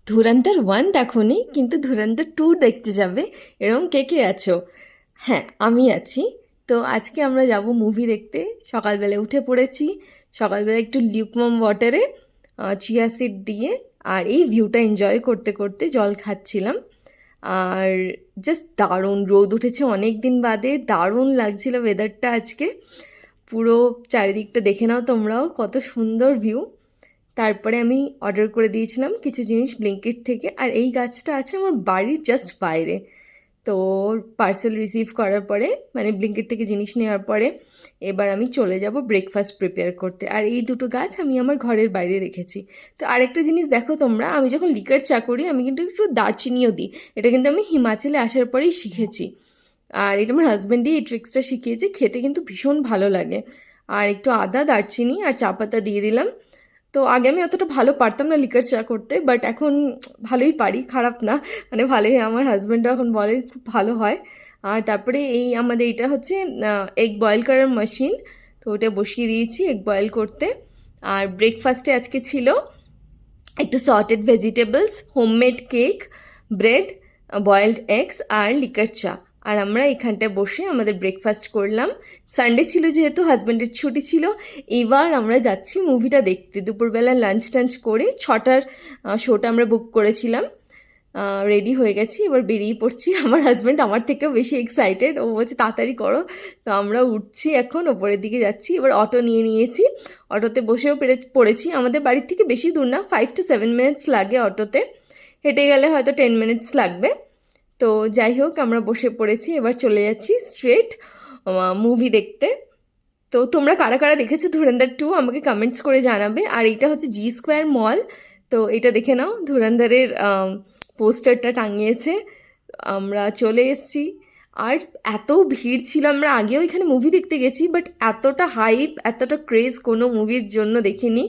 ধুরন্ধর 1 দেখোনি, কিন্তু ধুরন্ধর 2 দেখতে যাবে, এরকম কে কে আছো? হ্যাঁ, আমি আছি। তো আজকে আমরা যাব মুভি দেখতে। সকালবেলা উঠে পড়েছি। সকালবেলা একটু লিউকওয়ার্ম ওয়াটারে চিয়া সিড দিয়ে আর এই ভিউটা এনজয় করতে করতে জল খাচ্ছিলাম। আর জাস্ট দারুণ রোদ উঠেছে অনেক দিন বাদে, দারুণ লাগছিল ওয়েদারটা আজকে। পুরো চারিদিকটা দেখে নাও তোমরাও, কত সুন্দর ভিউ। তারপরে আমি অর্ডার করে দিয়েছিলাম কিছু জিনিস ব্লিঙ্কিট থেকে, আর এই গাছটা আছে আমার বাড়ির জাস্ট বাইরে। তো পার্সেল রিসিভ করার পরে, মানে ব্লিঙ্কিট থেকে জিনিস নেওয়ার পরে, এবার আমি চলে যাব ব্রেকফাস্ট প্রিপেয়ার করতে। আর এই দুটো গাছ আমি আমার ঘরের বাইরে রেখেছি। তো আরেকটা জিনিস দেখো তোমরা, আমি যখন লিকার চা করি আমি কিন্তু একটু দারচিনিও দিই। এটা কিন্তু আমি হিমাচলে আসার পরেই শিখেছি। আর এটা আমার হাজব্যান্ডই এই ট্রিক্সটা শিখিয়েছে, খেতে কিন্তু ভীষণ ভালো লাগে। আর একটু আদা, দারচিনি আর চা পাতা দিয়ে দিলাম। তো আগে আমি অতটা ভালো পারতাম না লিকার চা করতে, বাট এখন ভালোই পারি, খারাপ না, মানে ভালোই। আমার হাজব্যান্ডও এখন বলে খুব ভালো হয়। আর তারপরে এই আমাদের এটা হচ্ছে এগ বয়েল করার মেশিন, তো ওটা বসিয়ে দিয়েছি এগ বয়েল করতে। আর ব্রেকফাস্টে আজকে ছিল একটু sorted vegetables, homemade cake, bread, boiled eggs আর লিকার চা। আর আমরা এখানটায় বসে আমাদের ব্রেকফাস্ট করলাম। সানডে ছিল যেহেতু, হাজব্যান্ডের ছুটি ছিল। এবার আমরা যাচ্ছি মুভিটা দেখতে। দুপুরবেলা লাঞ্চ টাঞ্চ করে 6টার শোটা আমরা বুক করেছিলাম। রেডি হয়ে গেছি, এবার বেরিয়ে পড়ছি। আমার হাজব্যান্ড আমার থেকেও বেশি এক্সাইটেড, ও বলছে তাড়াতাড়ি করো। তো আমরা উঠছি, এখন ওপরের দিকে যাচ্ছি। এবার অটো নিয়ে নিয়েছি, অটোতে বসেও পড়েছি। আমাদের বাড়ির থেকে বেশি দূর না, 5 to 7 মিনিটস লাগে অটোতে, হেঁটে গেলে হয়তো 10 মিনিটস লাগবে। তো যাই হোক, আমরা বসে পড়েছি, এবার চলে যাচ্ছি স্ট্রেট মুভি দেখতে। তো তোমরা কারা কারা দেখেছো ধুরন্ধর 2 আমাকে কমেন্টস করে জানাবে। আর এইটা হচ্ছে জি স্কোয়ার মল, তো এটা দেখে নাও, ধুরন্ধরের পোস্টারটা টাঙিয়েছে। আমরা চলে এসেছি। আর এত ভিড় ছিল, আমরা আগেও এখানে মুভি দেখতে গেছি, বাট এতটা হাইপ, এতটা ক্রেজ কোনো মুভির জন্য দেখিনি।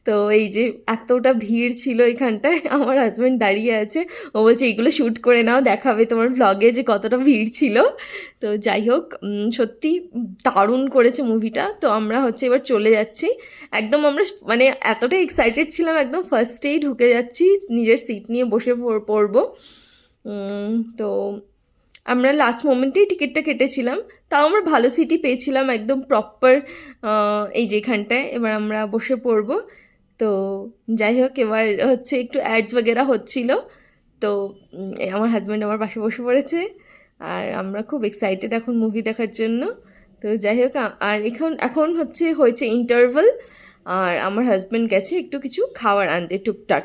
তো এই যে এতটা ভিড় ছিল এখানটায়, আমার হাজব্যান্ড দাঁড়িয়ে আছে, ও বলছে এইগুলো শ্যুট করে নাও, দেখাবে তোমার ভ্লগে যে কতটা ভিড় ছিল। তো যাই হোক, সত্যি দারুণ করেছে মুভিটা। তো আমরা হচ্ছে এবার চলে যাচ্ছি একদম। আমরা মানে এতটা এক্সাইটেড ছিলাম, একদম ফার্স্টেই ঢুকে যাচ্ছি, নিজের সিট নিয়ে বসে পড়বো। তো আমরা লাস্ট মোমেন্টেই টিকিটটা কেটেছিলাম, তাও আমরা ভালো সিটই পেয়েছিলাম, একদম প্রপার এই যেখানটায়। এবার আমরা বসে পড়বো। তো যাই হোক, এবার হচ্ছে একটু অ্যাডস বগেরা হচ্ছিল। তো আমার হাজব্যান্ড আমার পাশে বসে পড়েছে, আর আমরা খুব এক্সাইটেড এখন মুভি দেখার জন্য। তো যাই হোক, আর এখন হয়েছে ইন্টারভাল, আর আমার হাজব্যান্ড গেছে একটু কিছু খাবার আনতে টুকটাক।